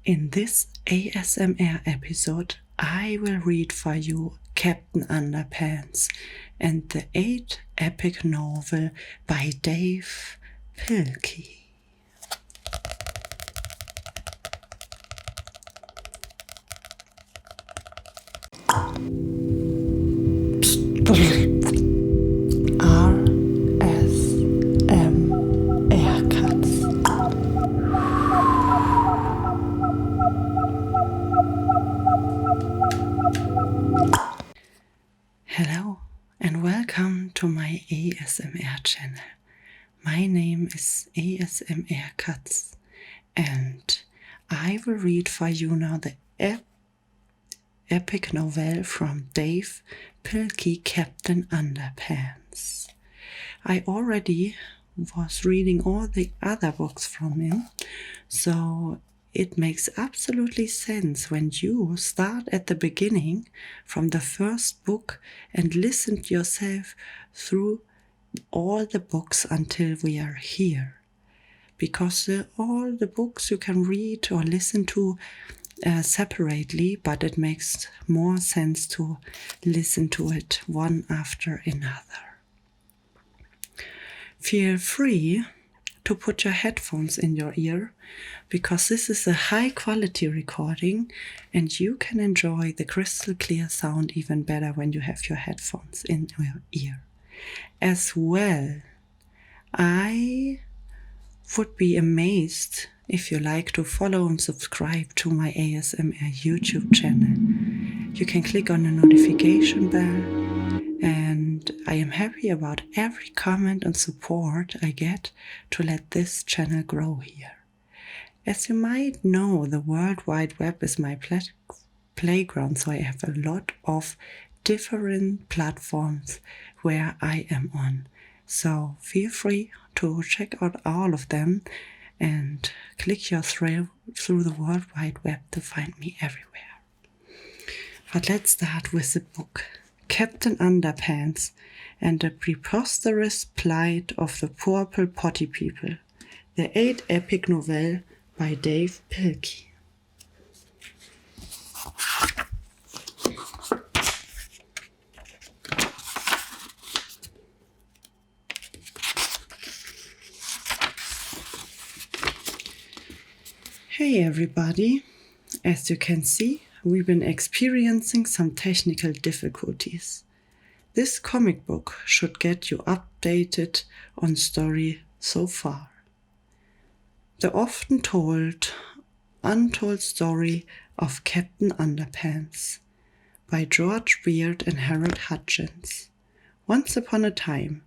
In this ASMR episode, I will read for you Captain Underpants and the 8th epic novel by Dave Pilkey. Katz. Hello and welcome to my ASMR channel. My name is ASMR Katz and I will read for you now the epic novel from Dave Pilkey, Captain Underpants. I already was reading all the other books from him, so it makes absolutely sense when you start at the beginning from the first book and listen to yourself through all the books until we are here. Because all the books you can read or listen to separately, but it makes more sense to listen to it one after another. Feel free to put your headphones in your ear because this is a high quality recording and you can enjoy the crystal clear sound even better when you have your headphones in your ear. As well, I would be amazed if you like to follow and subscribe to my ASMR YouTube channel. You can click on the notification bell, and I am happy about every comment and support I get to let this channel grow here. As you might know, the World Wide Web is my playground, so I have a lot of different platforms where I am on. So feel free to check out all of them and click your through the World Wide Web to find me everywhere. But let's start with the book. Captain Underpants and the preposterous plight of the purple potty people. The 8th epic novel by Dave Pilkey. Hey everybody, as you can see, we've been experiencing some technical difficulties. This comic book should get you updated on story so far. The often told, untold story of Captain Underpants by George Beard and Harold Hutchins. Once upon a time,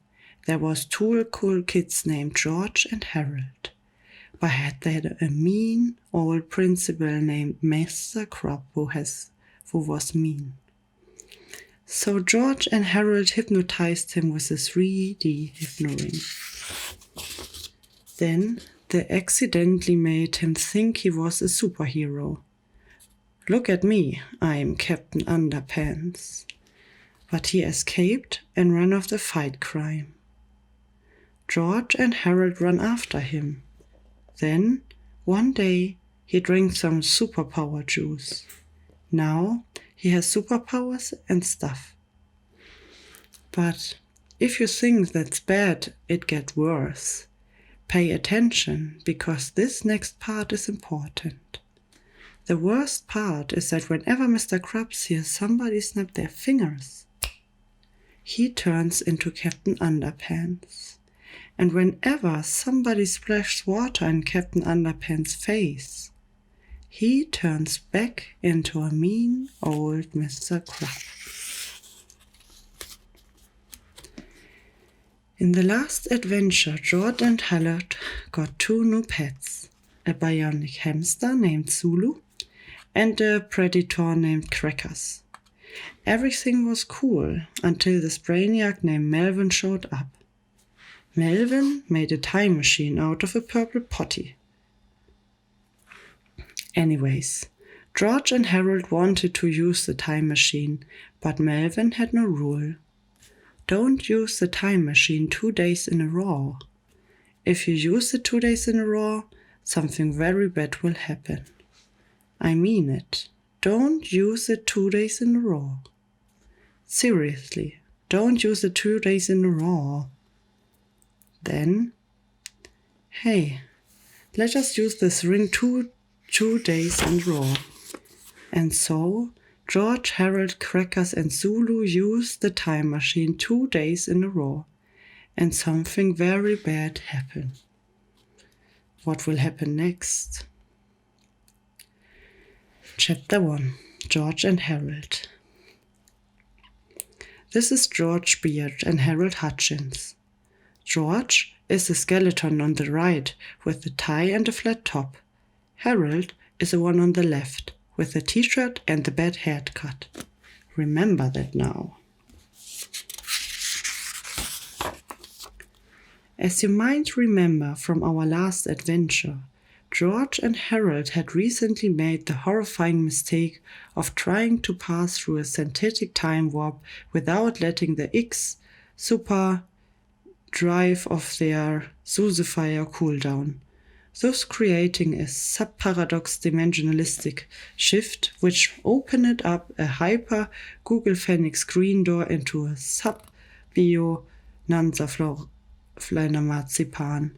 there was two cool kids named George and Harold. But they had a mean old principal named Mr. Crop who was mean. So George and Harold hypnotized him with a 3D hypnoring. Then they accidentally made him think he was a superhero. Look at me, I'm Captain Underpants. But he escaped and ran off the fight crime. George and Harold ran after him. Then, one day, he drank some superpower juice. Now, he has superpowers and stuff. But if you think that's bad, it gets worse. Pay attention, because this next part is important. The worst part is that whenever Mr. Krabs hears somebody snap their fingers, he turns into Captain Underpants. And whenever somebody splashes water in Captain Underpants' face, he turns back into a mean old Mr. Krabs. In the last adventure, George and Harold got 2 new pets, a bionic hamster named Zulu and a predator named Crackers. Everything was cool until this brainiac named Melvin showed up. Melvin made a time machine out of a purple potty. Anyways, George and Harold wanted to use the time machine, but Melvin had no rule. Don't use the time machine 2 days in a row. If you use it 2 days in a row, something very bad will happen. I mean it. Don't use it 2 days in a row. Seriously, don't use it 2 days in a row. Then, hey, let us use this ring two days in a row. And so, George, Harold, Crackers, and Zulu used the time machine 2 days in a row. And something very bad happened. What will happen next? Chapter 1. George and Harold. This is George Beard and Harold Hutchins. George is the skeleton on the right with the tie and a flat top. Harold is the one on the left with the t-shirt and the bad haircut. Remember that now. As you might remember from our last adventure, George and Harold had recently made the horrifying mistake of trying to pass through a synthetic time warp without letting the X super drive of their Sousifier cool down, thus creating a sub-paradox dimensionalistic shift which opened up a hyper Google Phoenix screen door into a sub-bio Nanza Marzipan.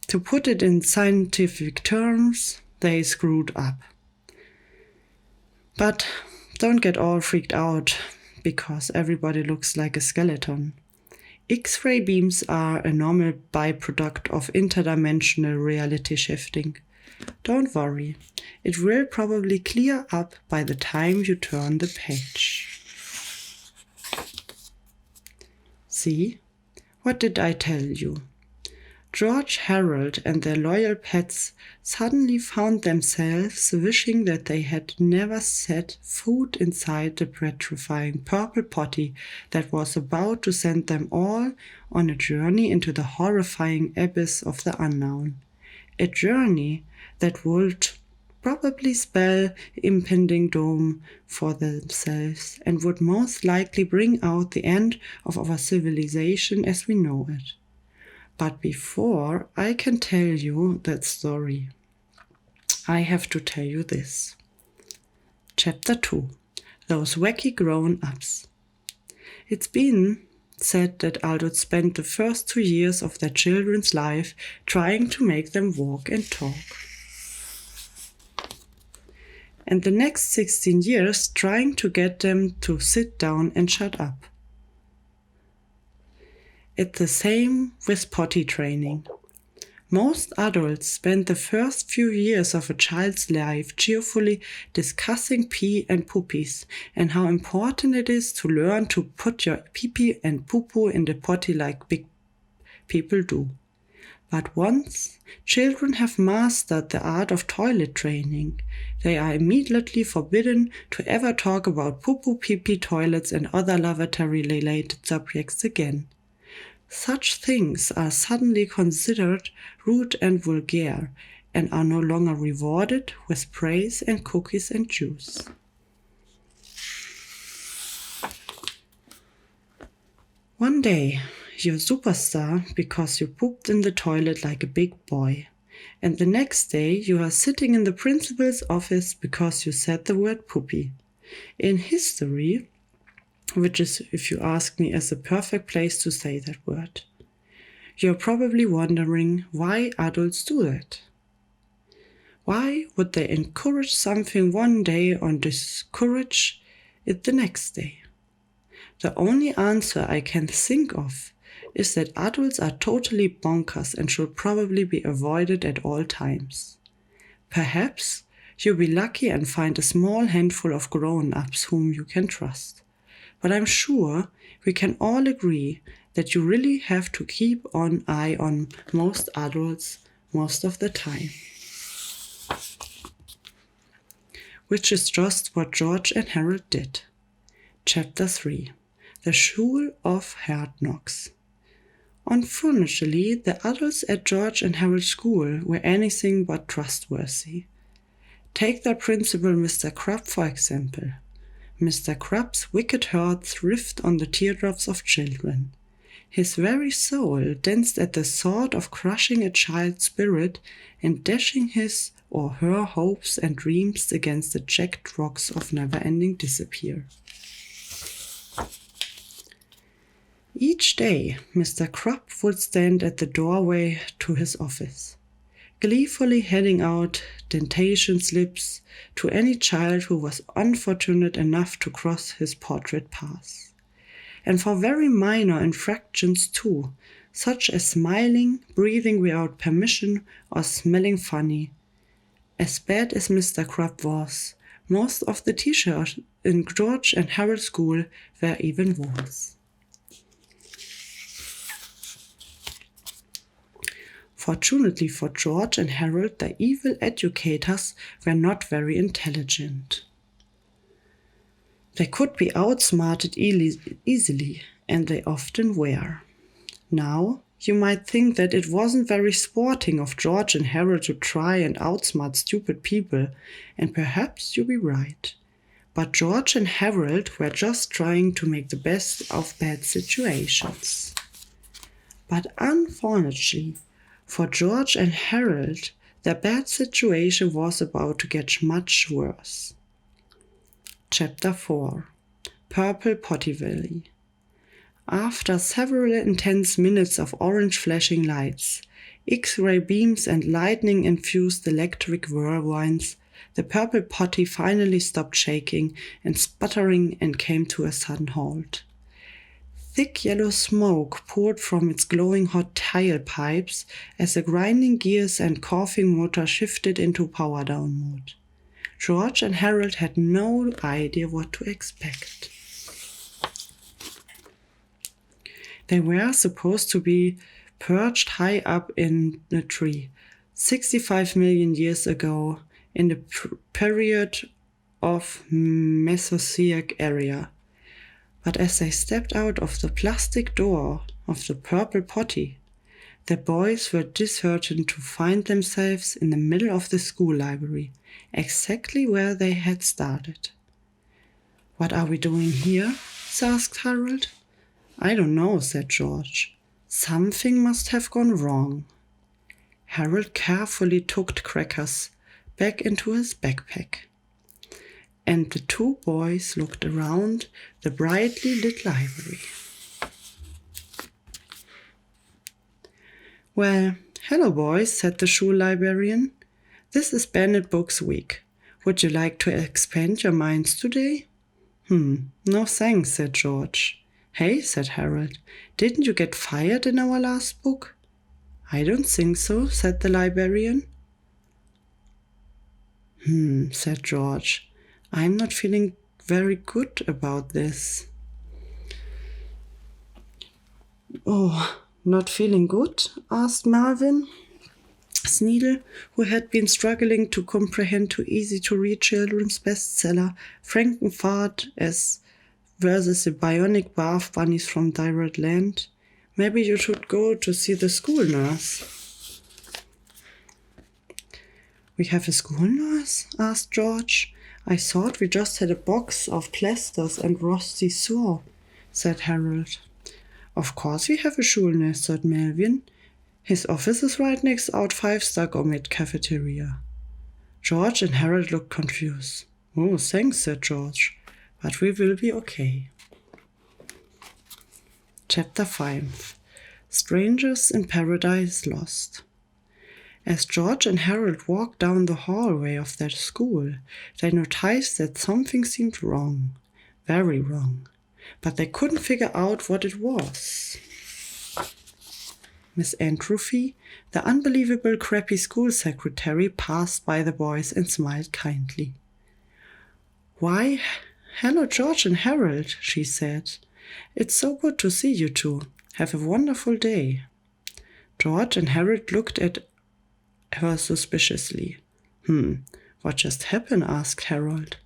To put it in scientific terms, they screwed up. But don't get all freaked out because everybody looks like a skeleton. X-ray beams are a normal byproduct of interdimensional reality shifting. Don't worry, it will probably clear up by the time you turn the page. See? What did I tell you? George, Harold, and their loyal pets suddenly found themselves wishing that they had never set foot inside the petrifying purple potty that was about to send them all on a journey into the horrifying abyss of the unknown. A journey that would probably spell impending doom for themselves and would most likely bring out the end of our civilization as we know it. But before I can tell you that story, I have to tell you this. Chapter 2. Those Wacky Grown Ups. It's been said that adults spend the first 2 years of their children's life trying to make them walk and talk. And the next 16 years trying to get them to sit down and shut up. It's the same with potty training. Most adults spend the first few years of a child's life cheerfully discussing pee and poopies and how important it is to learn to put your pee-pee and poo-poo in the potty like big people do. But once children have mastered the art of toilet training, they are immediately forbidden to ever talk about poo-poo, pee-pee, toilets and other lavatory-related subjects again. Such things are suddenly considered rude and vulgar and are no longer rewarded with praise and cookies and juice. One day, you're a superstar because you pooped in the toilet like a big boy. And the next day, you are sitting in the principal's office because you said the word poopy. In history, which is, if you ask me, is a perfect place to say that word. You're probably wondering why adults do that. Why would they encourage something one day and discourage it the next day? The only answer I can think of is that adults are totally bonkers and should probably be avoided at all times. Perhaps you'll be lucky and find a small handful of grown-ups whom you can trust. But I'm sure we can all agree that you really have to keep an eye on most adults most of the time. Which is just what George and Harold did. Chapter 3. The School of Hard Knocks. Unfortunately, the adults at George and Harold's school were anything but trustworthy. Take their principal, Mr. Crubb, for example. Mr. Crubb's wicked heart riffed on the teardrops of children. His very soul danced at the thought of crushing a child's spirit and dashing his or her hopes and dreams against the jagged rocks of never-ending disappear. Each day, Mr. Crop would stand at the doorway to his office, gleefully handing out dentation slips to any child who was unfortunate enough to cross his portrait path. And for very minor infractions too, such as smiling, breathing without permission, or smelling funny. As bad as Mr. Crop was, most of the teachers in George and Harold School were even worse. Fortunately for George and Harold, the evil educators were not very intelligent. They could be outsmarted easily, and they often were. Now, you might think that it wasn't very sporting of George and Harold to try and outsmart stupid people, and perhaps you'll be right. But George and Harold were just trying to make the best of bad situations. But unfortunately, for George and Harold, their bad situation was about to get much worse. Chapter 4. Purple Potty Valley. After several intense minutes of orange flashing lights, X-ray beams and lightning-infused electric whirlwinds, the purple potty finally stopped shaking and sputtering and came to a sudden halt. Thick yellow smoke poured from its glowing hot tile pipes as the grinding gears and coughing motor shifted into power down mode. George and Harold had no idea what to expect. They were supposed to be perched high up in a tree, 65 million years ago, in the period of Mesozoic era. But as they stepped out of the plastic door of the purple potty, the boys were disheartened to find themselves in the middle of the school library, exactly where they had started. "What are we doing here?" asked Harold. "I don't know," said George. "Something must have gone wrong." Harold carefully tucked crackers back into his backpack, and the two boys looked around the brightly lit library. "Well, hello boys," said the school librarian. "This is Banned Books Week. Would you like to expand your minds today?" No thanks," said George. "Hey," said Harold, "didn't you get fired in our last book?" "I don't think so," said the librarian. Said George. "I'm not feeling very good about this." "Oh, not feeling good?" asked Marvin Sneedle, who had been struggling to comprehend too easy-to-read children's bestseller Frankenfart as versus the bionic bath bunnies from Direct Land. "Maybe you should go to see the school nurse." "We have a school nurse?" asked George. "I thought we just had a box of plasters and rusty saw," said Harold. "Of course we have a school nurse," said Melvin. "His office is right next out 5-star gourmet cafeteria." George and Harold looked confused. "Oh, thanks," said George, "but we will be okay." Chapter 5. Strangers in Paradise Lost. As George and Harold walked down the hallway of their school, they noticed that something seemed wrong, very wrong, but they couldn't figure out what it was. Miss Entropy, the unbelievable crappy school secretary, passed by the boys and smiled kindly. "Why, hello George and Harold," she said. "It's so good to see you two. Have a wonderful day." George and Harold looked at her suspiciously. What just happened?" asked Harold.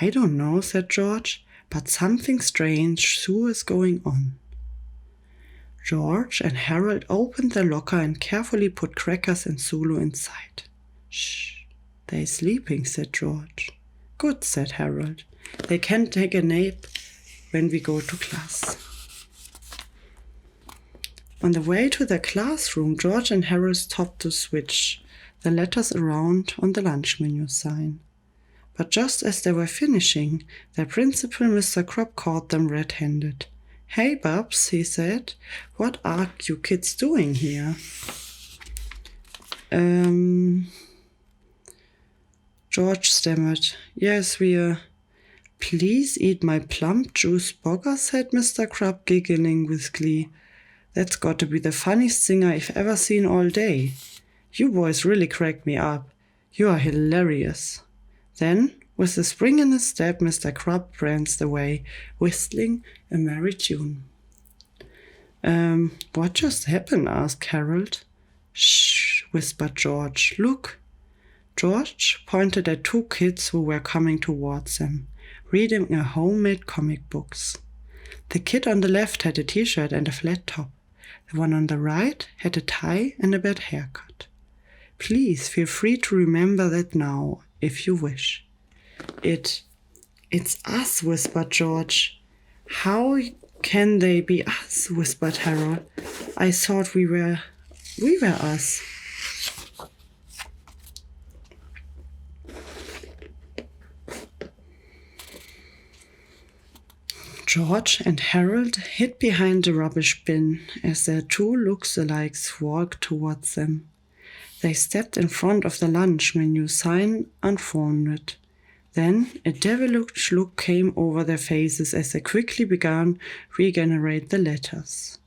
"I don't know," said George, "but something strange sure is going on." George and Harold opened their locker and carefully put crackers and Zulu inside. "Shh, they're sleeping," said George. "Good," said Harold. "They can take a nap when we go to class." On the way to their classroom, George and Harold stopped to switch the letters around on the lunch menu sign. But just as they were finishing, their principal, Mr. Crop, caught them red-handed. "Hey, Bubs," he said, "what are you kids doing here?" George stammered. "Yes, we're—" "Please eat my plum juice bogger," said Mr. Crab, giggling with glee. "That's got to be the funniest thing I've ever seen all day. You boys really cracked me up. You are hilarious." Then, with a spring in his step, Mr. Crab pranced away, whistling a merry tune. What just happened?" asked Harold. "Shh," whispered George. "Look." George pointed at two kids who were coming towards them, reading a homemade comic books. The kid on the left had a t-shirt and a flat top. The one on the right had a tie and a bad haircut. "Please feel free to remember that now, if you wish." It's us," whispered George. "How can they be us?" whispered Harold. "I thought we were us." George and Harold hid behind the rubbish bin as their two looks-alikes walked towards them. They stepped in front of the lunch menu sign unfrowned. Then a devilish look came over their faces as they quickly began to regenerate the letters.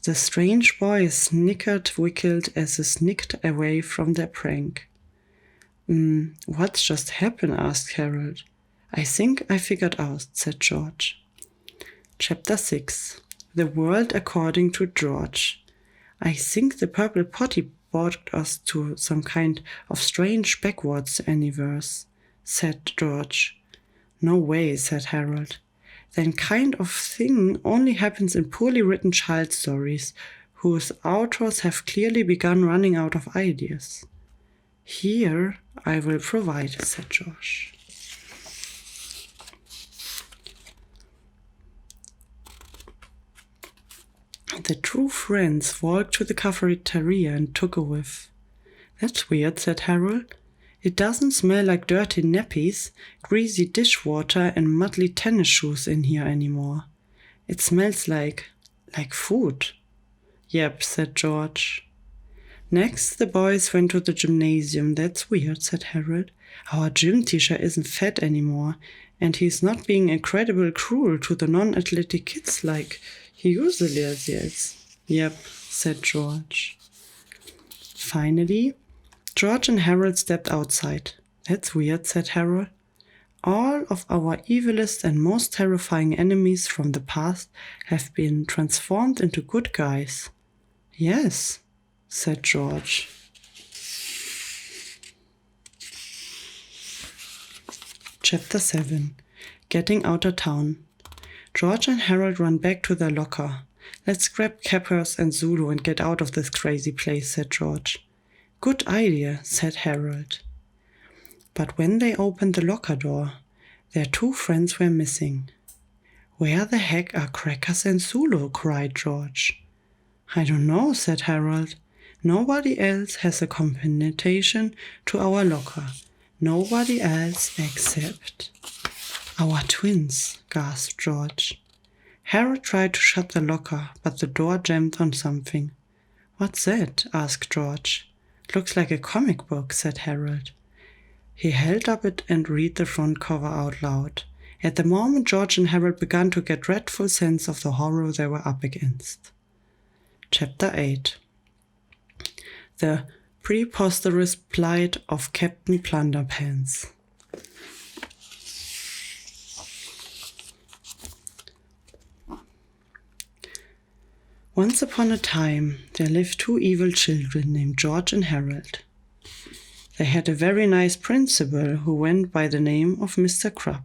The strange boys snickered, wiggled as they sneaked away from their prank. "What's just happened?" asked Harold. "I think I figured out," said George. Chapter 6. The World According to George. "I think the purple potty brought us to some kind of strange backwards universe," said George. "No way," said Harold. "That kind of thing only happens in poorly written child stories, whose authors have clearly begun running out of ideas." "Here I will provide," said George. The two friends walked to the cafeteria and took a whiff. "That's weird," said Harold. "It doesn't smell like dirty nappies, greasy dishwater, and muddy tennis shoes in here anymore. It smells like food." "Yep," said George. Next, the boys went to the gymnasium. "That's weird," said Harold. "Our gym teacher isn't fat anymore, and he's not being incredibly cruel to the non-athletic kids like he usually is." "Yep," said George. Finally, George and Harold stepped outside. "That's weird," said Harold. "All of our evilest and most terrifying enemies from the past have been transformed into good guys." "Yes," said George. Chapter 7. Getting out of town. George and Harold ran back to their locker. "Let's grab Cappers and Zulu and get out of this crazy place," said George. "Good idea," said Harold. But when they opened the locker door, their two friends were missing. "Where the heck are Crackers and Zulu?" cried George. "I don't know," said Harold. "Nobody else has a combination to our locker. Nobody else except—" "Our twins," gasped George. Harold tried to shut the locker, but the door jammed on something. "What's that?" asked George. "Looks like a comic book," said Harold. He held up it and read the front cover out loud. At the moment, George and Harold began to get dreadful sense of the horror they were up against. Chapter 8. The Preposterous Plight of Captain Plunderpants. Once upon a time, there lived two evil children named George and Harold. They had a very nice principal who went by the name of Mr. Crab.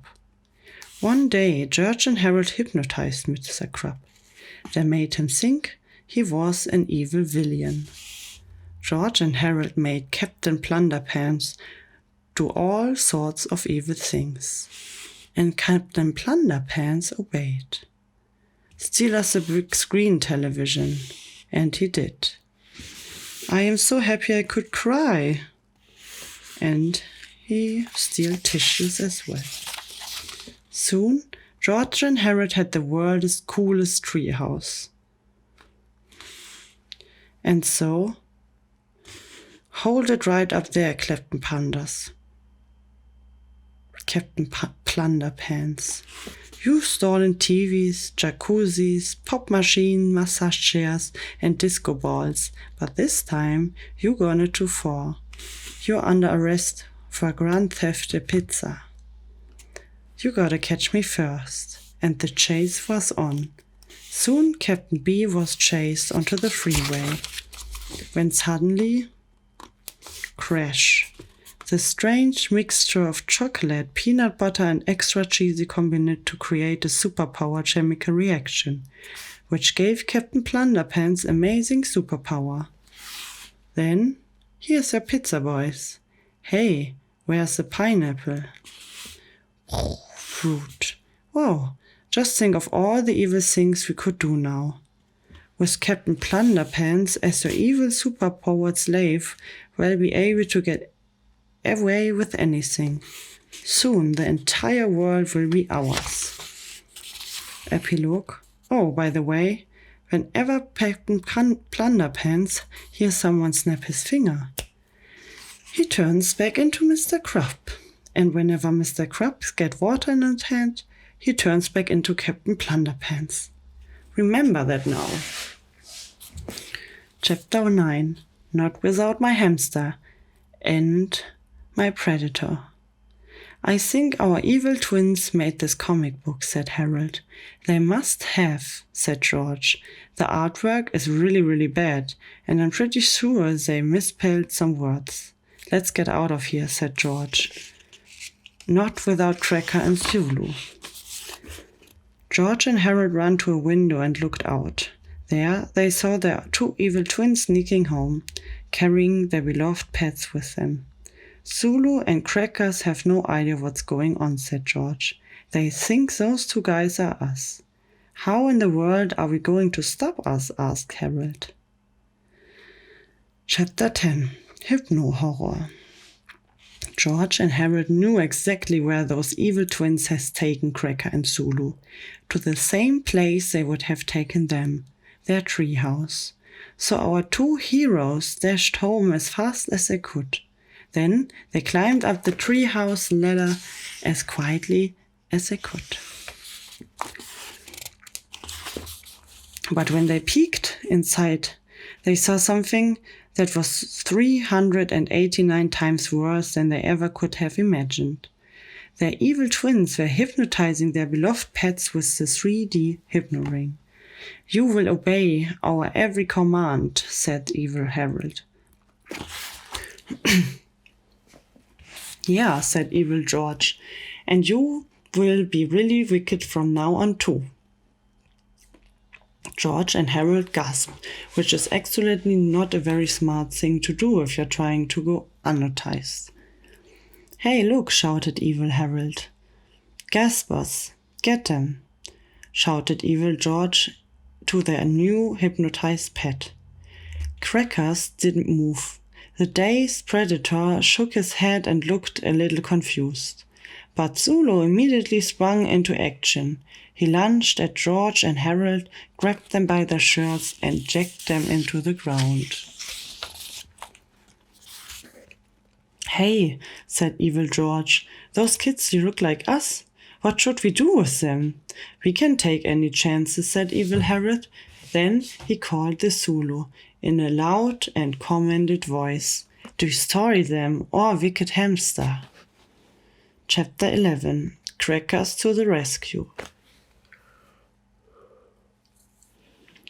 One day, George and Harold hypnotized Mr. Crab. They made him think he was an evil villain. George and Harold made Captain Plunderpants do all sorts of evil things, and Captain Plunderpants obeyed. "Steal us a big screen television," and he did. I am so happy I could cry. And he steal tissues as well. Soon, George and Harold had the world's coolest treehouse. And so, hold it right up there, Captain Plunderpants. You've stolen TVs, jacuzzis, pop machines, massage chairs, and disco balls, but this time you're gonna too far. You're under arrest for grand theft a pizza. You gotta catch me first. And the chase was on. Soon Captain B was chased onto the freeway. When suddenly, crash. The strange mixture of chocolate, peanut butter, and extra cheesy combined to create a superpower chemical reaction, which gave Captain Plunderpants amazing superpower. Then, here's your pizza, boys. Hey, where's the pineapple? Fruit. Whoa, just think of all the evil things we could do now. With Captain Plunderpants as your evil superpowered slave, we'll be able to get away with anything. Soon the entire world will be ours. Epilogue. Oh, by the way, whenever Captain Plunderpants hears someone snap his finger, he turns back into Mr. Crab. And whenever Mr. Krabs gets water in his hand, he turns back into Captain Plunderpants. Remember that now. Chapter 9. Not without my hamster and my predator. I think our evil twins made this comic book, said Harold. They must have, said George. The artwork is really, really bad, and I'm pretty sure they misspelled some words. Let's get out of here, said George. Not without Cracker and Zulu. George and Harold ran to a window and looked out. There they saw their two evil twins sneaking home, carrying their beloved pets with them. Zulu and Crackers have no idea what's going on, said George. They think those two guys are us. How in the world are we going to stop us? Asked Harold. Chapter 10. Hypno-horror. George and Harold knew exactly where those evil twins had taken Cracker and Zulu, to the same place they would have taken them, their treehouse. So our two heroes dashed home as fast as they could. Then they climbed up the treehouse ladder as quietly as they could. But when they peeked inside, they saw something that was 389 times worse than they ever could have imagined. Their evil twins were hypnotizing their beloved pets with the 3D hypno ring. You will obey our every command, said evil Harold. Yeah, said evil George, and you will be really wicked from now on too. George and Harold gasped, which is absolutely not a very smart thing to do if you're trying to go unnoticed. Hey, look, shouted evil Harold. Gaspers, get them, shouted evil George to their new hypnotized pet. Crackers didn't move. The dazed predator shook his head and looked a little confused. But Zulu immediately sprung into action. He lunged at George and Harold, grabbed them by their shirts, and jacked them into the ground. Hey, said evil George, those kids look like us. What should we do with them? We can't take any chances, said evil Harold. Then he called the Zulu in a loud and commanded voice. Destroy them, or wicked hamster. Chapter 11. Crackers to the rescue.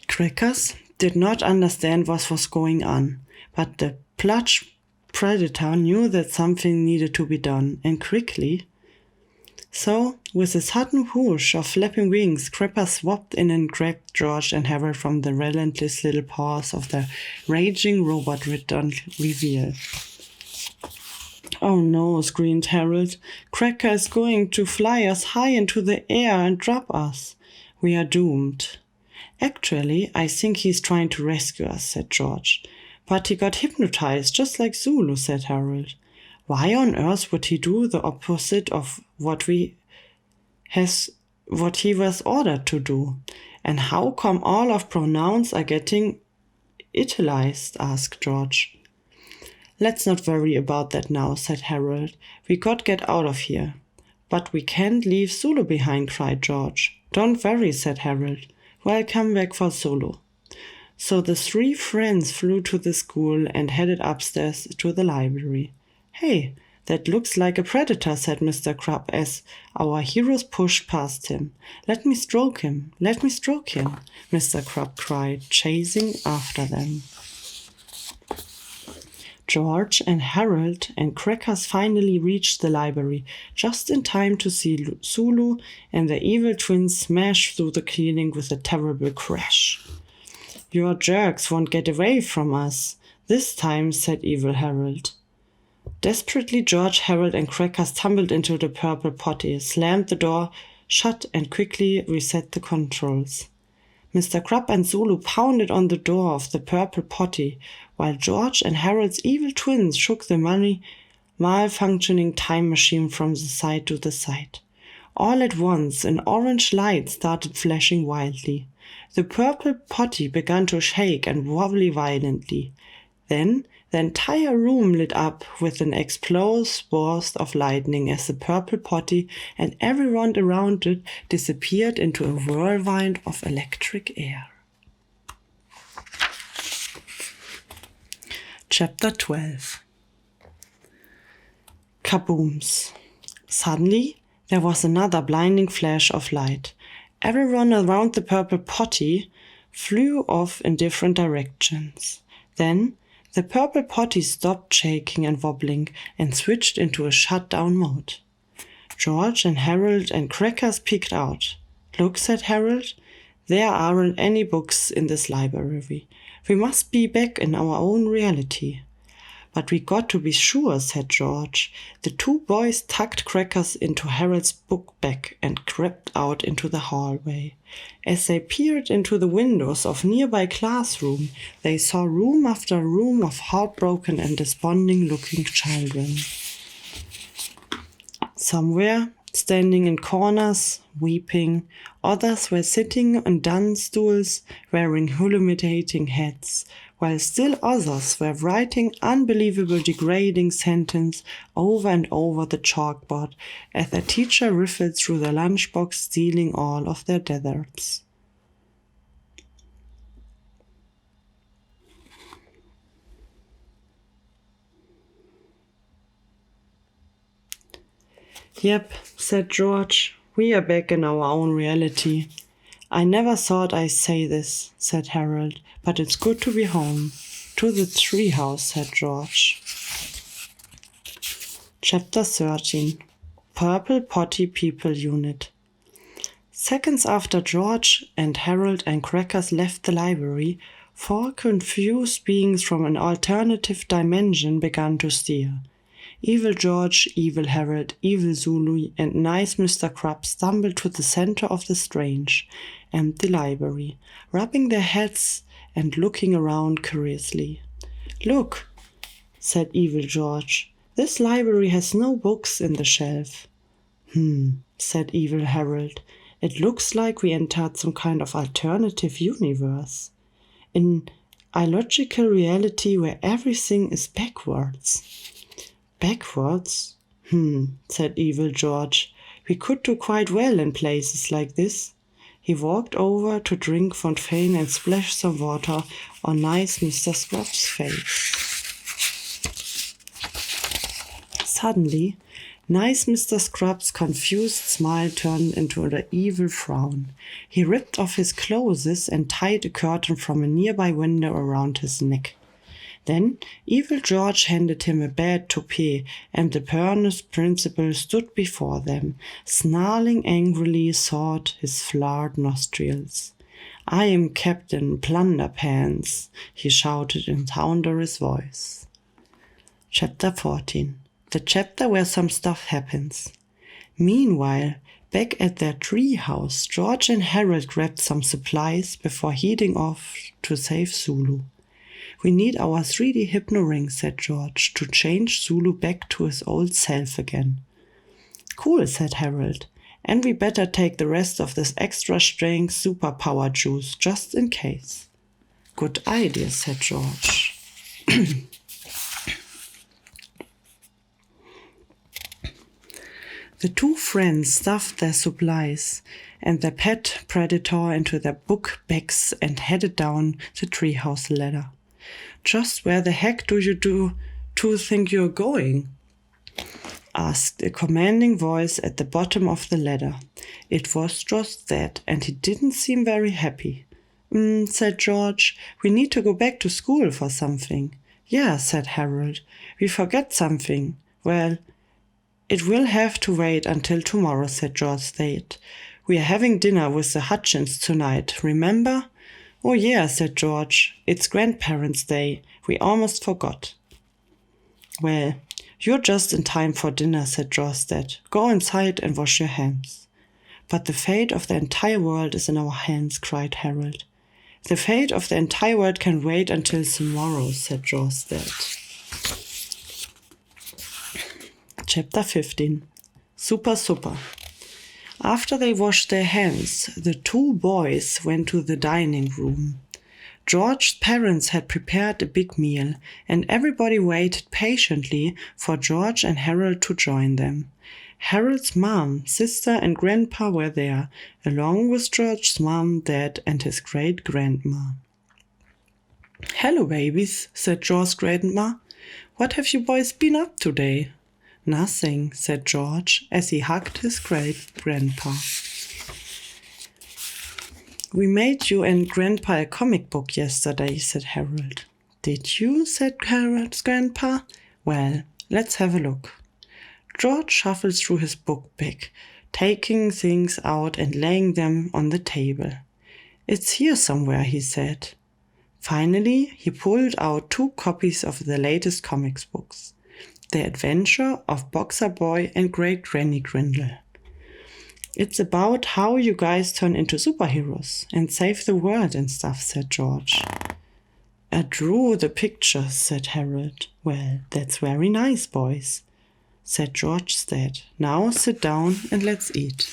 Crackers did not understand what was going on, but the plush predator knew that something needed to be done, and quickly. So, with a sudden whoosh of flapping wings, Crackers swooped in and grabbed George and Harold from the relentless little paws of the raging robot reveal. Oh no, screamed Harold. Cracker is going to fly us high into the air and drop us. We are doomed. Actually, I think he's trying to rescue us, said George. But he got hypnotized, just like Zulu, said Harold. Why on earth would he do the opposite of what he was ordered to do? And how come all of pronouns are getting italicized? Asked George. Let's not worry about that now, said Harold. We got get out of here. But we can't leave Zulu behind, cried George. Don't worry, said Harold. We'll come back for Zulu. So the three friends flew to the school and headed upstairs to the library. Hey, that looks like a predator, said Mr. Crab as our heroes pushed past him. Let me stroke him, let me stroke him, Mr. Crab cried, chasing after them. George and Harold and Crackers finally reached the library, just in time to see Zulu and the evil twins smash through the ceiling with a terrible crash. Your jerks won't get away from us this time, said evil Harold. Desperately, George, Harold, and Crackers tumbled into the purple potty, slammed the door shut, and quickly reset the controls. Mr. Crab and Zulu pounded on the door of the purple potty, while George and Harold's evil twins shook the malfunctioning time machine from the side to the side. All at once, an orange light started flashing wildly. The purple potty began to shake and wobble violently. Then the entire room lit up with an explosive burst of lightning as the purple potty and everyone around it disappeared into a whirlwind of electric air. Chapter 12. Kabooms. Suddenly, there was another blinding flash of light. Everyone around the purple potty flew off in different directions. Then, the purple potty stopped shaking and wobbling and switched into a shutdown mode. George and Harold and Crackers peeked out. Look, said Harold, there aren't any books in this library. We must be back in our own reality. But we got to be sure, said George. The two boys tucked Crackers into Harold's book bag and crept out into the hallway. As they peered into the windows of nearby classroom, they saw room after room of heartbroken and desponding-looking children. Somewhere, standing in corners, weeping, others were sitting on dunce stools, wearing humiliating hats, while still others were writing unbelievable degrading sentences over and over the chalkboard as their teacher riffled through the lunchbox, stealing all of their desserts. Yep, said George, we are back in our own reality. I never thought I'd say this, said Harold, but it's good to be home. To the treehouse, said George. Chapter 13. Purple Potty People Unit. Seconds after George and Harold and Crackers left the library, 4 confused beings from an alternative dimension began to steer. Evil George, Evil Harold, Evil Zulu, and nice Mr. Crab stumbled to the center of the strange, empty library, rubbing their heads and looking around curiously. Look, said Evil George, this library has no books in the shelf. Said Evil Harold, it looks like we entered some kind of alternative universe. An illogical reality where everything is backwards. Backwards? Said Evil George. We could do quite well in places like this. He walked over to drink fontaine and splashed some water on nice Mr. Scrub's face. Suddenly, nice Mr. Scrub's confused smile turned into an evil frown. He ripped off his clothes and tied a curtain from a nearby window around his neck. Then Evil George handed him a bad toupee, and the earnest principal stood before them, snarling angrily through his flared nostrils. I am Captain Underpants, he shouted in thunderous voice. Chapter 14. The chapter where some stuff happens. Meanwhile, back at their tree house, George and Harold grabbed some supplies before heading off to save Zulu. We need our 3D hypno ring, said George, to change Zulu back to his old self again. Cool, said Harold. And we better take the rest of this extra strength superpower juice, just in case. Good idea, said George. The two friends stuffed their supplies and their pet predator into their book bags and headed down the treehouse ladder. Just where the heck do you two think you're going? Asked a commanding voice at the bottom of the ladder. It was just that, and he didn't seem very happy. Said George. We need to go back to school for something. Yeah, said Harold. We forget something. Well, it will have to wait until tomorrow, said George State. We are having dinner with the Hutchins tonight, remember? Oh yeah, said George. It's Grandparents' Day. We almost forgot. Well, you're just in time for dinner, said Jorstad. Go inside and wash your hands. But the fate of the entire world is in our hands, cried Harold. The fate of the entire world can wait until tomorrow, said Jorstad. Chapter 15. Super. After they washed their hands, the two boys went to the dining room. George's parents had prepared a big meal, and everybody waited patiently for George and Harold to join them. Harold's mom, sister, and grandpa were there, along with George's mom, dad, and his great-grandma. "Hello, babies," said George's grandma. "What have you boys been up today?" "Nothing," said George, as he hugged his great-grandpa. "We made you and Grandpa a comic book yesterday," said Harold. "Did you?" said Harold's grandpa. "Well, let's have a look." George shuffled through his book bag, taking things out and laying them on the table. "It's here somewhere," he said. Finally, he pulled out 2 copies of the latest comics books, The Adventure of Boxer Boy and Great Granny Grindle. "It's about how you guys turn into superheroes and save the world and stuff," said George. "I drew the pictures," said Harold. "Well, that's very nice, boys," said George instead. "Now sit down and let's eat."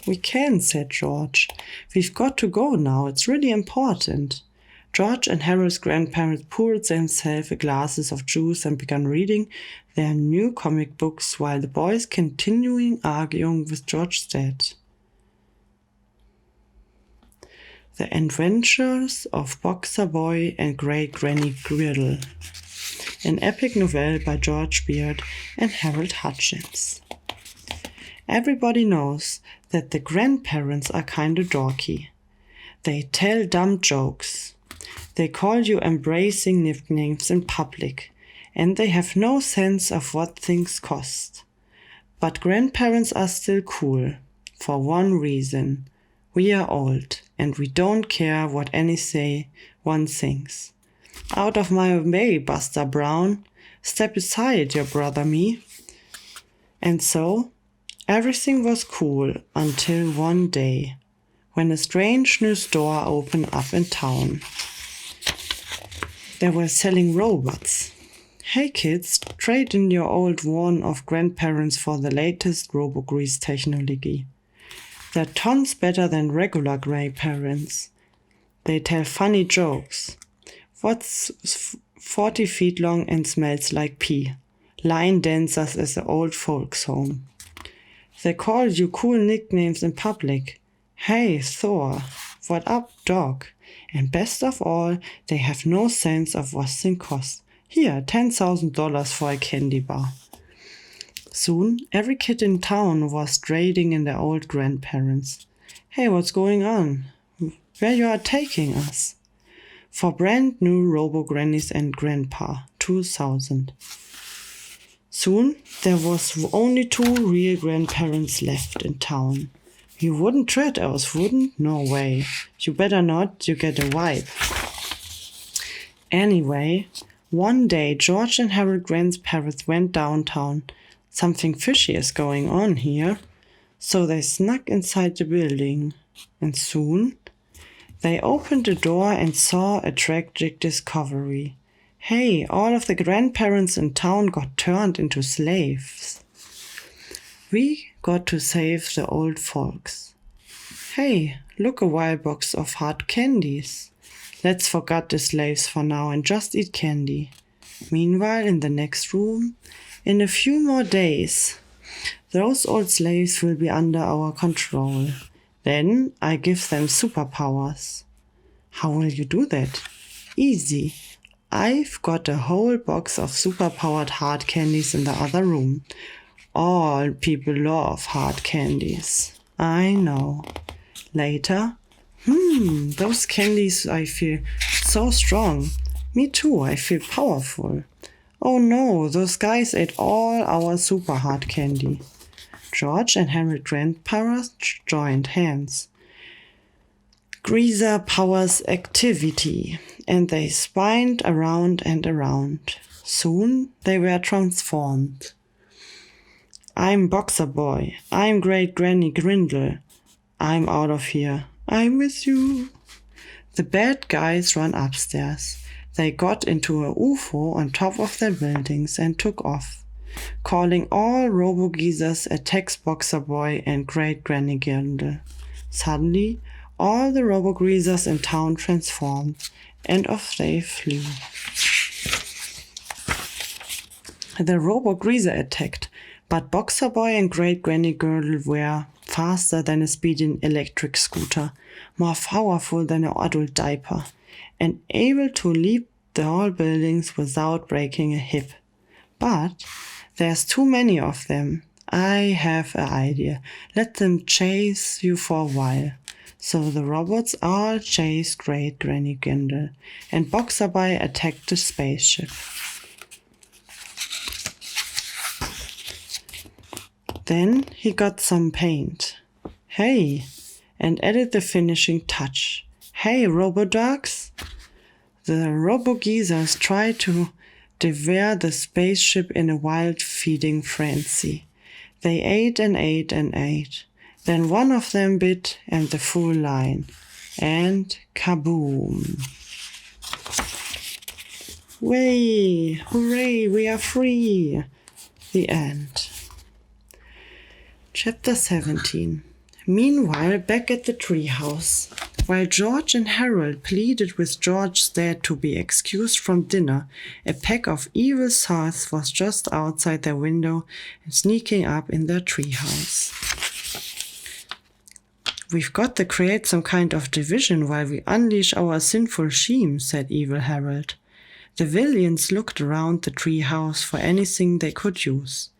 "We can," said George. "We've got to go now. It's really important." George and Harold's grandparents poured themselves glasses of juice and began reading their new comic books while the boys continuing arguing with George's dad. The Adventures of Boxer Boy and Great Granny Grindle, an epic novel by George Beard and Harold Hutchins. Everybody knows that the grandparents are kinda dorky. They tell dumb jokes. They call you embracing nicknames in public, and they have no sense of what things cost. But grandparents are still cool, for one reason. We are old, and we don't care what anyone thinks. "Out of my way, Buster Brown. Step aside, your brother me." And so, everything was cool until one day, when a strange new store opened up in town. They were selling robots. "Hey kids, trade in your old worn-off grandparents for the latest robo-grease technology. They're tons better than regular grandparents. They tell funny jokes. What's 40 feet long and smells like pee? Line dancers at the old folks' home. They call you cool nicknames in public. Hey, Thor. What up, dog? And best of all, they have no sense of what things cost. Here, $10,000 for a candy bar." Soon, every kid in town was trading in their old grandparents. "Hey, what's going on? Where you are taking us?" "For brand new robo-grannies and grandpa, 2000. Soon, there was only 2 real grandparents left in town. "You wouldn't trade us, wouldn't? No way. You better not, you get a wipe." Anyway, one day George and Harold grandparents went downtown. "Something fishy is going on here." So they snuck inside the building. And soon, They opened the door and saw a tragic discovery. Hey, all of the grandparents in town got turned into slaves. We got to save the old folks. Hey, look, a wild box of hard candies. Let's forget the slaves for now and just eat candy. Meanwhile, in the next room, in a few more days, those old slaves will be under our control. Then I give them superpowers. How will you do that? Easy. I've got a whole box of superpowered hard candies in the other room. All people love hard candies. I know. Later, those candies, I feel so strong. Me too, I feel powerful. Oh no, those guys ate all our super hard candy. George and Harold grandparents joined hands. Greaser powers activity, and they spined around and around. Soon they were transformed. I'm Boxer Boy. I'm Great Granny Grindle. I'm out of here. I'm with you. The bad guys ran upstairs. They got into a UFO on top of their buildings and took off, calling all robo-geezers attacks Boxer Boy and Great Granny Grindle. Suddenly, all the robo-greasers in town transformed, and off they flew. The robo-greaser attacked, but Boxer Boy and Great Granny Girdle were faster than a speeding electric scooter, more powerful than an adult diaper, and able to leap the tall buildings without breaking a hip. But there's too many of them. I have an idea. Let them chase you for a while. So the robots all chased Great Granny Grindle, and Boxer Boy attacked the spaceship. Then he got some paint. Hey, and added the finishing touch. Hey, robo-dogs! The robo-geezers tried to devour the spaceship in a wild feeding frenzy. They ate and ate and ate. Then one of them bit, and the full line. And kaboom! Way! Hooray! We are free! The end. Chapter 17. Meanwhile, back at the treehouse, while George and Harold pleaded with George's dad to be excused from dinner, a pack of evil souls was just outside their window and sneaking up in their treehouse. We've got to create some kind of division while we unleash our sinful scheme, said evil Harold. The villains looked around the treehouse for anything they could use.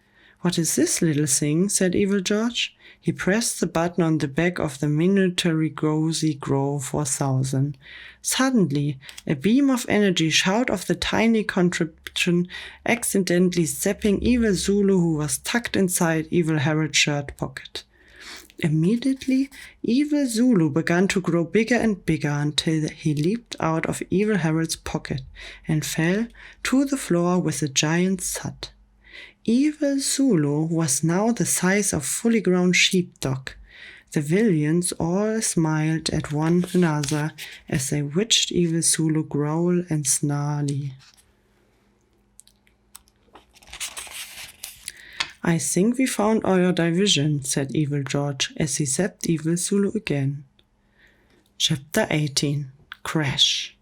What is this little thing? Said evil George. He pressed the button on the back of the miniature Gozy Grow 4000. Suddenly, a beam of energy shot off the tiny contraption, accidentally zapping evil Zulu, who was tucked inside evil Harold's shirt pocket. Immediately, evil Zulu began to grow bigger and bigger until he leaped out of evil Harold's pocket and fell to the floor with a giant thud. Evil Zulu was now the size of fully grown sheepdog. The villains all smiled at one another as they watched evil Zulu growl and snarly. I think we found our division, said evil George as he zapped evil Zulu again. Chapter 18. Crash.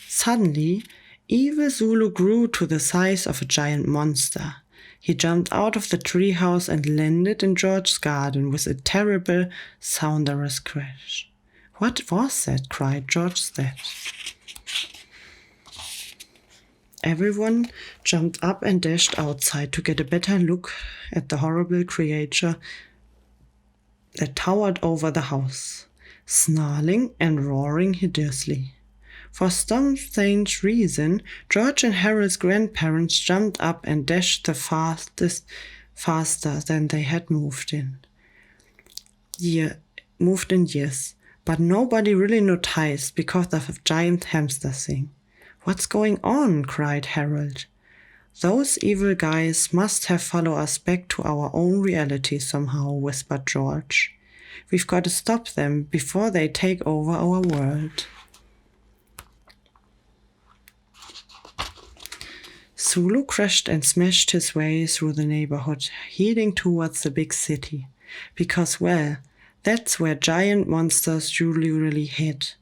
Suddenly, evil Zulu grew to the size of a giant monster. He jumped out of the treehouse and landed in George's garden with a terrible, soundless crash. What was that? Cried George's dad. Everyone jumped up and dashed outside to get a better look at the horrible creature that towered over the house, snarling and roaring hideously. For some strange reason, George and Harold's grandparents jumped up and dashed faster than they had moved in years, but nobody really noticed because of a giant hamster thing. What's going on? Cried Harold. Those evil guys must have followed us back to our own reality somehow, whispered George. We've got to stop them before they take over our world. Zulu crashed and smashed his way through the neighborhood, heading towards the big city. Because, well, that's where giant monsters usually hid.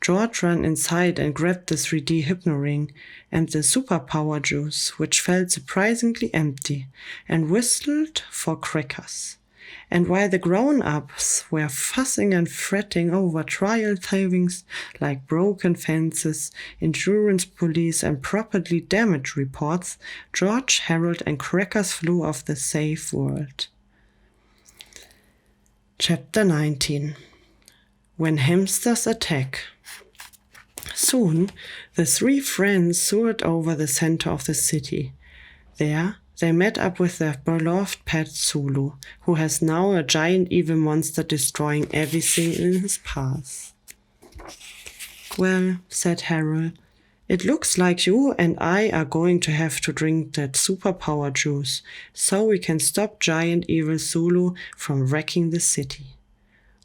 George ran inside and grabbed the 3D hypno-ring and the superpower juice, which felt surprisingly empty, and whistled for crackers. And while the grown-ups were fussing and fretting over trial things like broken fences, insurance police, and property damage reports, George, Harold, and Crackers flew off the safe world. Chapter 19. When Hamsters Attack. Soon, the three friends soared over the center of the city. There, they met up with their beloved pet Zulu, who has now a giant evil monster destroying everything in his path. Well, said Harold, it looks like you and I are going to have to drink that superpower juice, so we can stop giant evil Zulu from wrecking the city.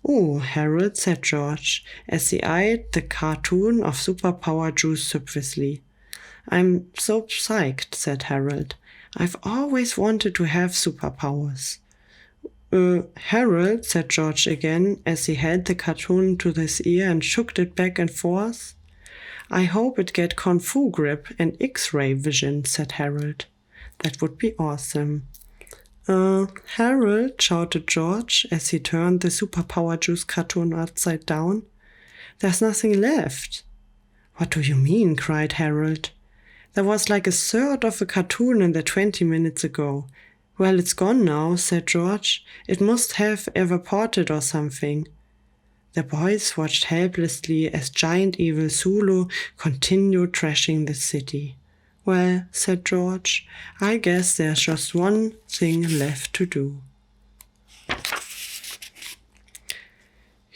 Oh, Harold, said George, as he eyed the cartoon of superpower juice submissively. I'm so psyched, said Harold. I've always wanted to have superpowers. Harold, said George again, as he held the cartoon to his ear and shook it back and forth. I hope it get Kung Fu grip and X-ray vision, said Harold. That would be awesome. Harold, shouted George as he turned the superpower juice cartoon upside down. There's nothing left. What do you mean? Cried Harold. There was like a third of a cartoon in there 20 minutes ago. Well, it's gone now, said George. It must have evaporated or something. The boys watched helplessly as giant evil Zulu continued trashing the city. Well, said George, I guess there's just one thing left to do.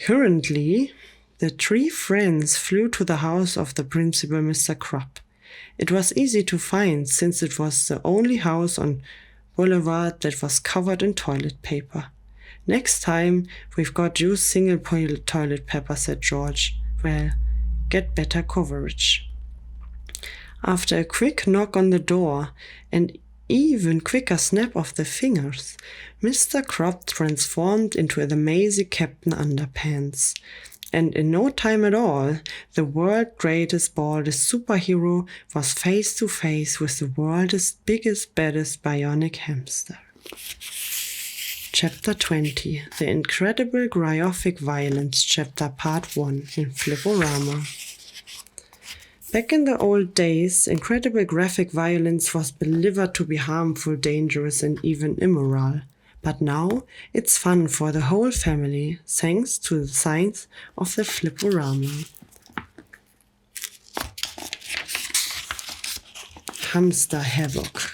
Hurriedly, the three friends flew to the house of the principal, Mr. Krupp. It was easy to find, since it was the only house on Boulevard that was covered in toilet paper. Next time, we've got used single toilet paper, said George. Well, get better coverage. After a quick knock on the door and even quicker snap of the fingers, Mr. Krupp transformed into the amazing Captain Underpants. And in no time at all, the world's greatest, baldest superhero was face to face with the world's biggest, baddest bionic hamster. Chapter 20. The Incredible Graphic Violence Chapter Part 1 in Flipporama. Back in the old days, incredible graphic violence was believed to be harmful, dangerous, and even immoral. But now, it's fun for the whole family, thanks to the science of the Flipporama. Hamster Havoc.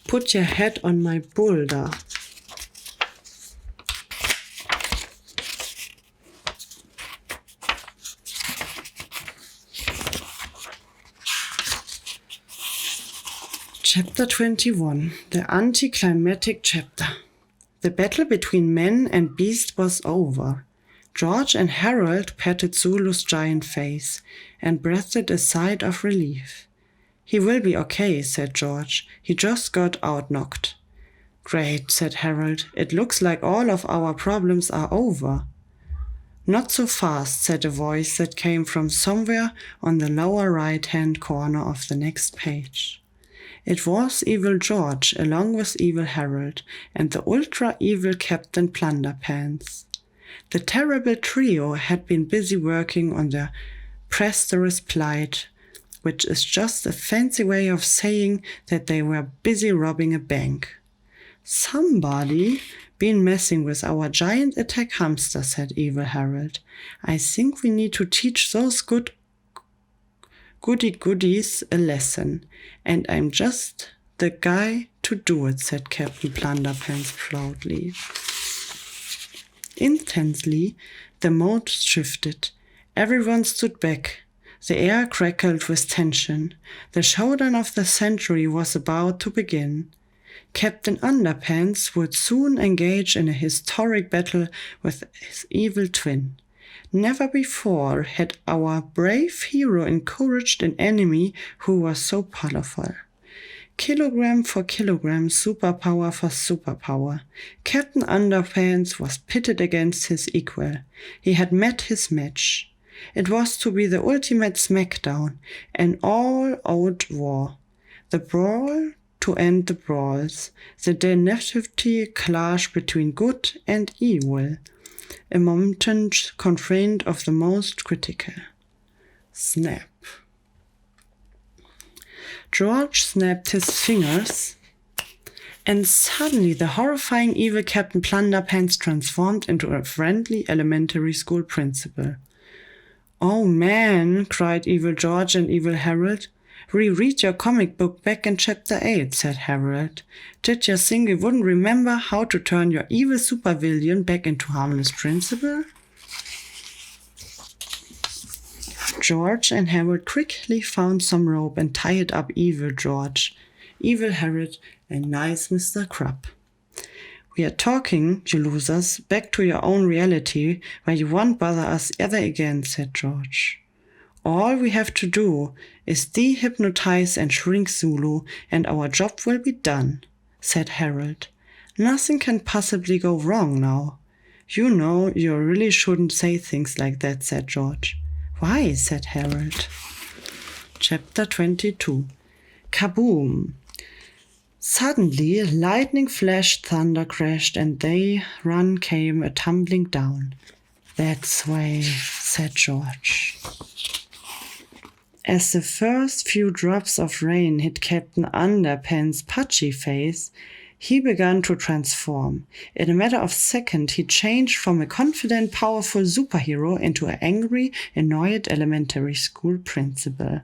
Put your head on my boulder. Chapter 21. The Anticlimactic Chapter. The battle between man and beast was over. George and Harold patted Zulu's giant face and breathed a sigh of relief. He will be okay, said George. He just got outknocked. Great, said Harold. It looks like all of our problems are over. Not so fast, said a voice that came from somewhere on the lower right-hand corner of the next page. It was Evil George, along with Evil Harold, and the ultra-evil Captain Plunderpants. The terrible trio had been busy working on their presterous plight, which is just a fancy way of saying that they were busy robbing a bank. Somebody been messing with our giant attack hamster, said Evil Harold. I think we need to teach those goody-goodies a lesson, and I'm just the guy to do it, said Captain Plunderpants proudly. Instantly, the mood shifted. Everyone stood back. The air crackled with tension. The showdown of the century was about to begin. Captain Underpants would soon engage in a historic battle with his evil twin. Never before had our brave hero encouraged an enemy who was so powerful. Kilogram for kilogram, superpower for superpower. Captain Underpants was pitted against his equal. He had met his match. It was to be the ultimate smackdown, an all-out war. The brawl to end the brawls, the definitive clash between good and evil, a momentous confront of the most critical. Snap. George snapped his fingers, and suddenly the horrifying evil Captain Plunderpants transformed into a friendly elementary school principal. "Oh man," cried Evil George and Evil Harold. "Reread your comic book back in chapter 8, said Harold. "Did you think you wouldn't remember how to turn your evil supervillain back into harmless principal?" George and Harold quickly found some rope and tied up Evil George, Evil Harold, and nice Mr. Crab. "We are talking, you losers, back to your own reality where you won't bother us ever again," said George. "All we have to do is dehypnotize and shrink Zulu, and our job will be done," said Harold. "Nothing can possibly go wrong now." "You know, you really shouldn't say things like that," said George. "Why?" said Harold. Chapter 22. Kaboom! Suddenly, lightning flashed, thunder crashed, and they run came a tumbling down. "That's way," said George. As the first few drops of rain hit Captain Underpants' pudgy face, he began to transform. In a matter of seconds, he changed from a confident, powerful superhero into an angry, annoyed elementary school principal.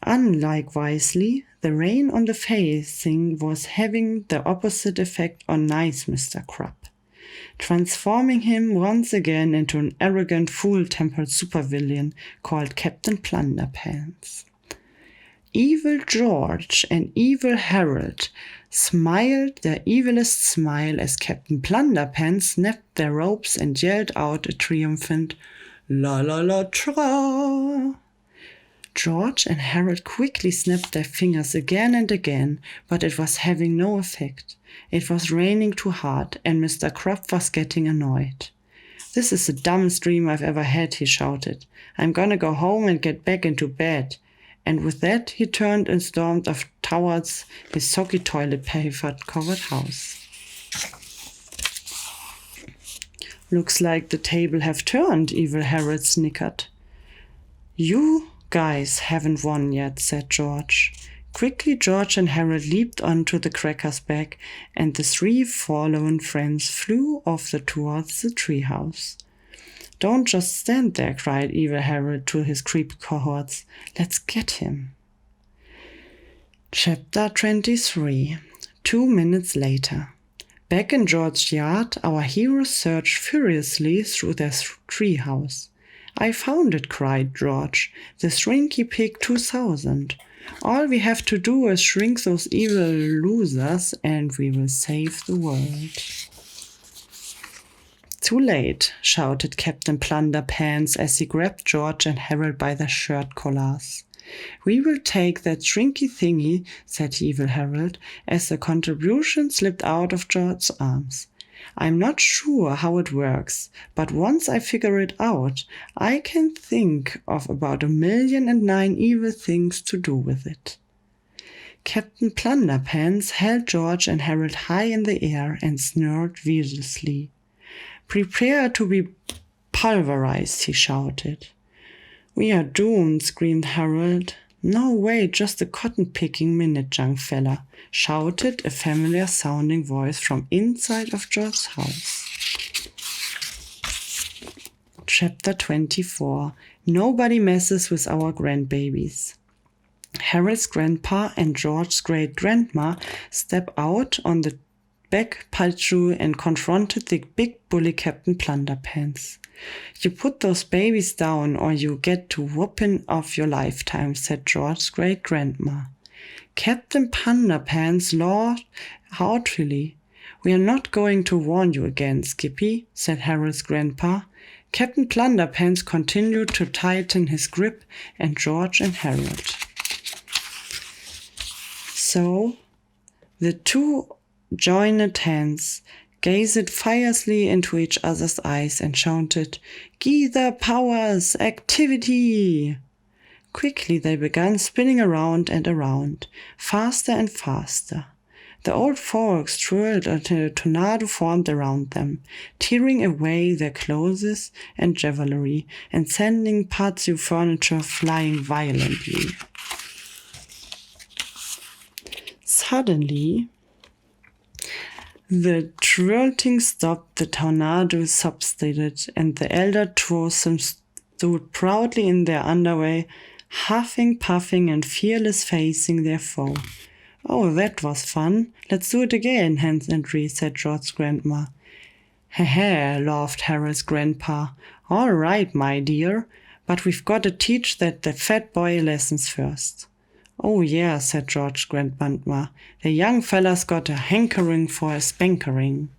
Unlike Wisely, the rain on the facing was having the opposite effect on nice Mr. Crab, transforming him once again into an arrogant, full-tempered supervillain called Captain Plunderpants. Evil George and Evil Harold smiled their evilest smile as Captain Plunderpants snapped their ropes and yelled out a triumphant "La la la tra!" George and Harold quickly snapped their fingers again and again, but it was having no effect. It was raining too hard, and Mr. Crab was getting annoyed. "This is the dumbest dream I've ever had," he shouted. "I'm gonna go home and get back into bed." And with that, he turned and stormed off towards his soggy toilet paper-covered house. "Looks like the table have turned," Evil Harold snickered. "You guys haven't won yet," said George. Quickly, George and Harold leaped onto the cracker's back, and the three forlorn friends flew off towards the treehouse. "Don't just stand there," cried Evil Harold to his creepy cohorts. "Let's get him." Chapter 23. 2 minutes later. Back in George's yard, our heroes searched furiously through their treehouse. "I found it," cried George. "The Shrinky Pig 2000. All we have to do is shrink those evil losers and we will save the world." "Too late," shouted Captain Plunderpants as he grabbed George and Harold by their shirt collars. "We will take that shrinky thingy," said Evil Harold, as the contribution slipped out of George's arms. "I'm not sure how it works, but once I figure it out, I can think of about 1,000,009 evil things to do with it." Captain Plunderpants held George and Harold high in the air and snarled viciously. "Prepare to be pulverized," he shouted. "We are doomed," screamed Harold. "No way, just a cotton-picking minute, young fella," shouted a familiar-sounding voice from inside of George's house. Chapter 24. Nobody messes with our grandbabies. Harold's grandpa and George's great-grandma step out on the back Palchu and confronted the big bully Captain Plunderpants. "You put those babies down or you get to whooping of your lifetime," said George's great-grandma. Captain Plunderpants laughed heartily. "We are not going to warn you again, Skippy," said Harold's grandpa. Captain Plunderpants continued to tighten his grip on George and Harold. So the two joined hands, gazed fiercely into each other's eyes, and shouted, "Gather powers, activity!" Quickly they began spinning around and around, faster and faster. The old folks twirled until a tornado formed around them, tearing away their clothes and jewelry and sending parts of furniture flying violently. Suddenly, the twirling stopped, the tornado subsided, and the elder twosome stood proudly in their underwear, huffing, puffing, and fearless facing their foe. "Oh, that was fun. Let's do it again, Hans and Ree," said George's grandma. "Heh," laughed Harold's grandpa. "All right, my dear, but we've got to teach the fat boy lessons first." "Oh, yeah," said George's grandmama. "The young fella's got a hankering for a spankering."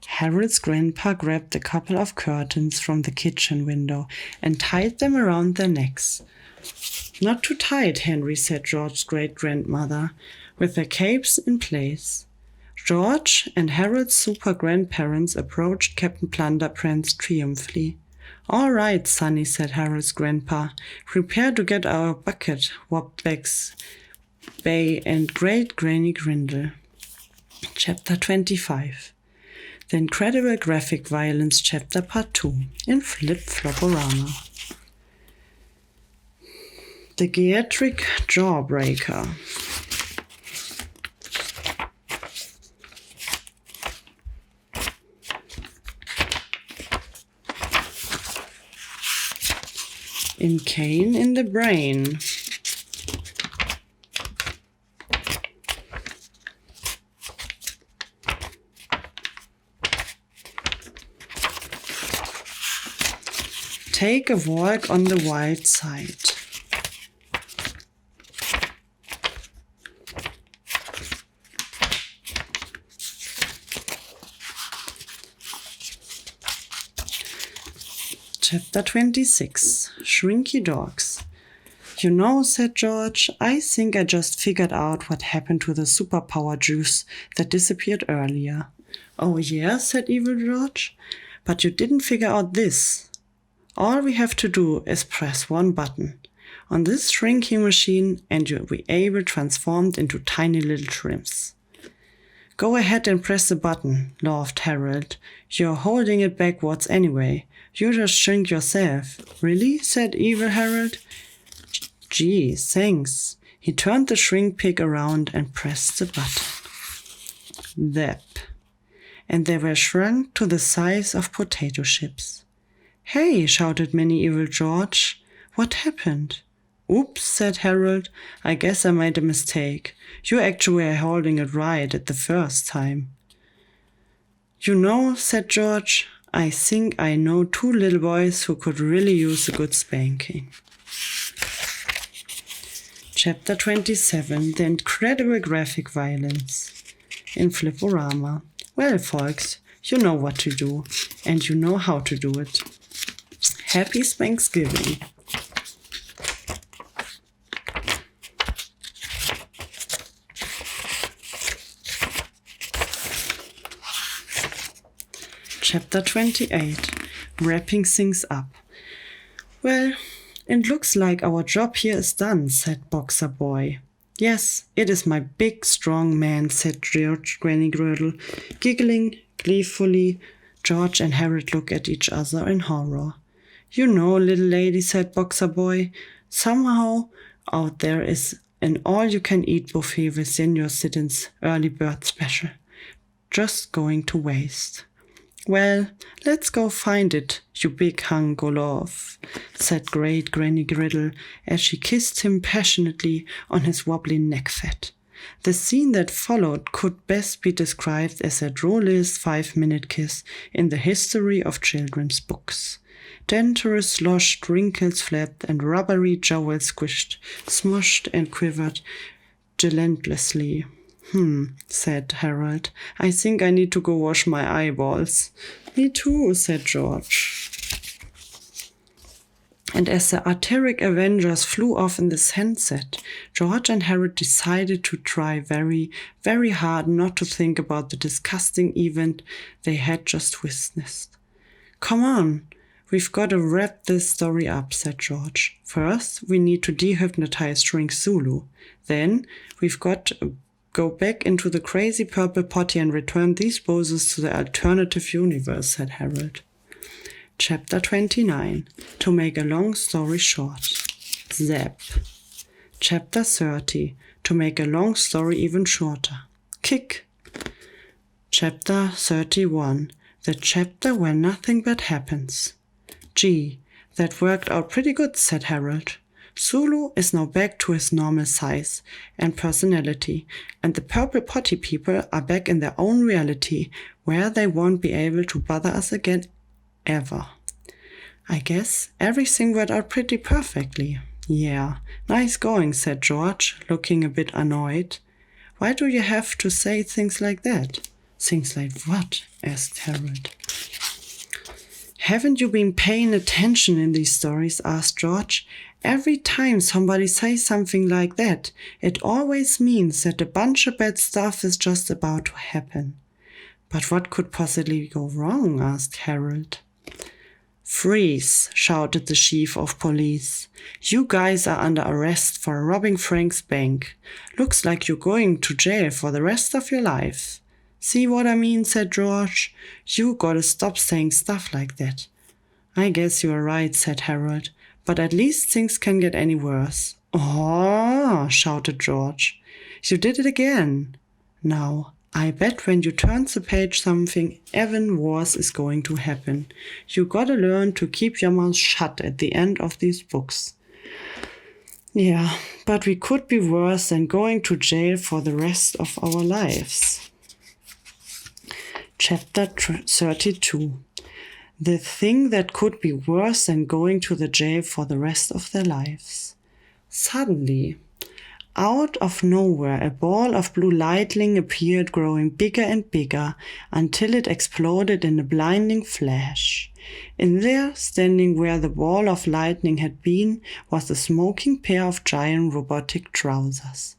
Harold's grandpa grabbed a couple of curtains from the kitchen window and tied them around their necks. "Not too tight, Henry," said George's great-grandmother, with their capes in place. George and Harold's super-grandparents approached Captain Plunderpants triumphantly. "All right, Sonny," said Harold's grandpa. "Prepare to get our bucket, Wobbex, Bay, and Great Granny Grindle." Chapter 25. The Incredible Graphic Violence Chapter Part 2 in Flip-Floporama. The Geriatric Jawbreaker. In Cane in the Brain. Take a walk on the wild side. Chapter 26. Shrinky Dogs. "You know," said George, "I think I just figured out what happened to the superpower juice that disappeared earlier." "Oh yeah," said Evil George, "but you didn't figure out this. All we have to do is press one button on this shrinking machine and you'll be able to transform into tiny little shrimps." "Go ahead and press the button," laughed Harold. "You're holding it backwards anyway. You just shrink yourself." "Really?" said Evil Harold. "Gee, thanks." He turned the shrink pig around and pressed the button. Zap. And they were shrunk to the size of potato chips. "Hey!" shouted Mini Evil George. "What happened?" "Oops," said Harold. "I guess I made a mistake. You actually were holding it right at the first time." "You know," said George, "I think I know two little boys who could really use a good spanking." Chapter 27. The Incredible Graphic Violence in Fliporama. Well, folks, you know what to do, and you know how to do it. Happy Thanksgiving. Chapter 28. Wrapping Things Up. "Well, it looks like our job here is done," said Boxer Boy. "Yes, it is my big, strong man," said George Granny Girdle, giggling gleefully. George and Harold looked at each other in horror. "You know, little lady," said Boxer Boy, "somehow out there is an all-you-can-eat buffet within your sit-ins early bird special. Just going to waste." "Well, let's go find it, you big hunk o' love," said Great Granny Griddle as she kissed him passionately on his wobbly neck fat. The scene that followed could best be described as a drollest 5-minute kiss in the history of children's books. Dentures sloshed, wrinkles flapped, and rubbery jowls squished, smushed, and quivered relentlessly. Said Harold. I think I need to go wash my eyeballs. Me too, said George. And as the arteric Avengers flew off in the sunset, George and Harold decided to try very, very hard not to think about the disgusting event they had just witnessed. Come on, we've got to wrap this story up, said George. First, we need to dehypnotize Shrink Zulu. Then, we've got to go back into the crazy purple potty and return these bozos to the alternative universe, said Harold. Chapter 29. To make a long story short. Zap. Chapter 30. To make a long story even shorter. Kick. Chapter 31. The chapter where nothing bad happens. Gee, that worked out pretty good, said Harold. Zulu is now back to his normal size and personality, and the purple potty people are back in their own reality, where they won't be able to bother us again ever. I guess everything worked out pretty perfectly. Yeah, nice going, said George, looking a bit annoyed. Why do you have to say things like that? Things like what? Asked Harold. Haven't you been paying attention in these stories? Asked George. Every time somebody says something like that, it always means that a bunch of bad stuff is just about to happen. But what could possibly go wrong? Asked Harold. Freeze, shouted the chief of police. You guys are under arrest for robbing Frank's bank. Looks like you're going to jail for the rest of your life. See what I mean, said George. You gotta stop saying stuff like that. I guess you're right, said Harold. But at least things can get any worse. Oh, shouted George. You did it again. Now, I bet when you turn the page something even worse is going to happen. You gotta learn to keep your mouth shut at the end of these books. Yeah, but we could be worse than going to jail for the rest of our lives. Chapter 32. The thing that could be worse than going to the jail for the rest of their lives. Suddenly, out of nowhere, a ball of blue lightning appeared, growing bigger and bigger until it exploded in a blinding flash. In there, standing where the ball of lightning had been, was a smoking pair of giant robotic trousers.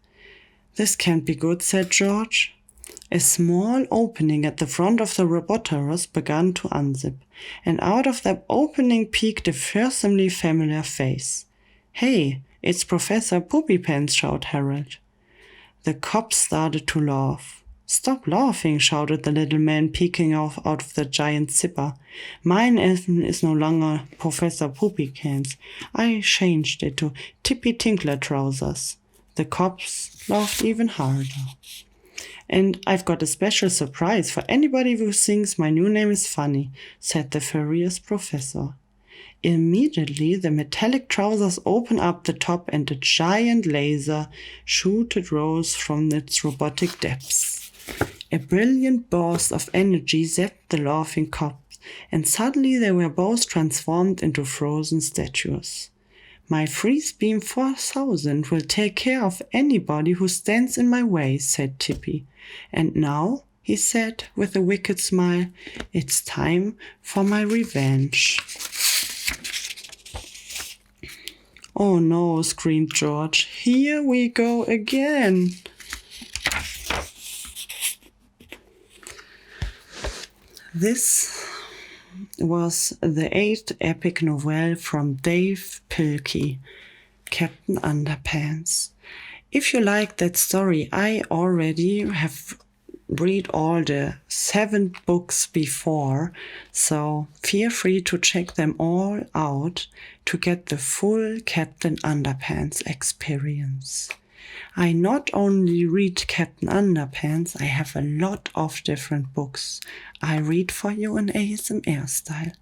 This can't be good, said George. A small opening at the front of the Roboterus began to unzip, and out of that opening peeked a fearsomely familiar face. Hey, it's Professor Poopypants, shouted Harold. The cops started to laugh. Stop laughing, shouted the little man peeking out of the giant zipper. Mine is no longer Professor Poopypants. I changed it to Tippy Tinkler Trousers. The cops laughed even harder. And I've got a special surprise for anybody who thinks my new name is funny, said the furious professor. Immediately, the metallic trousers opened up the top and a giant laser shooted rose from its robotic depths. A brilliant burst of energy zapped the laughing cops, and suddenly they were both transformed into frozen statues. My freeze beam 4000 will take care of anybody who stands in my way, said Tippy. And now, he said with a wicked smile, it's time for my revenge. Oh no, screamed George. Here we go again. This was the 8th epic novel from Dave Pilkey, Captain Underpants. If you like that story, I already have read all the 7 books before, so feel free to check them all out to get the full Captain Underpants experience. I not only read Captain Underpants, I have a lot of different books I read for you in ASMR style.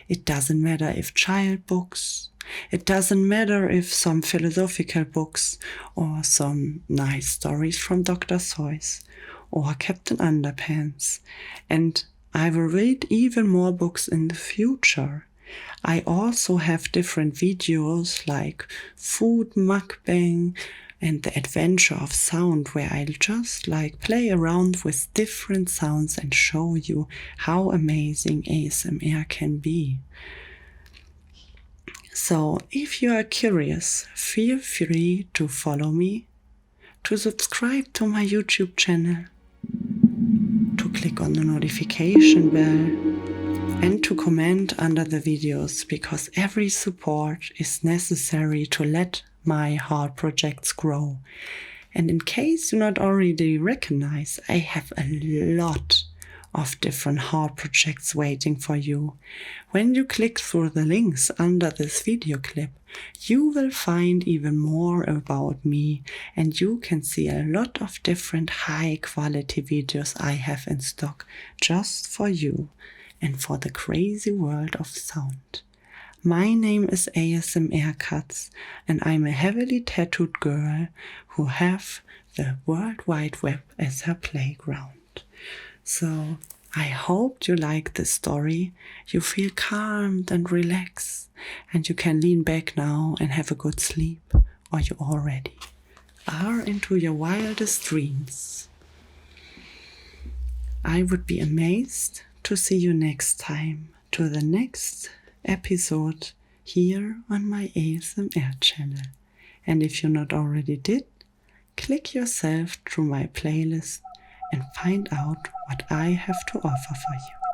It doesn't matter if child books, It doesn't matter if some philosophical books or some nice stories from Dr. Seuss or Captain Underpants. And I will read even more books in the future. I also have different videos like food mukbang and the adventure of sound, where I'll just play around with different sounds and show you how amazing ASMR can be. So if you are curious, feel free to follow me, to subscribe to my YouTube channel, to click on the notification bell, and to comment under the videos, because every support is necessary to let my heart projects grow. And in case you not already recognize, I have a lot of different heart projects waiting for you. When you click through the links under this video clip, you will find even more about me, and you can see a lot of different high quality videos I have in stock just for you and for the crazy world of sound. My name is ASMR Katz, and I'm a heavily tattooed girl who have the World Wide Web as her playground. So I hope you like this story, you feel calmed and relaxed, and you can lean back now and have a good sleep, or you already are into your wildest dreams. I would be amazed to see you next time, to the next episode here on my ASMR channel. And if you not already did, click yourself through my playlist and find out what I have to offer for you.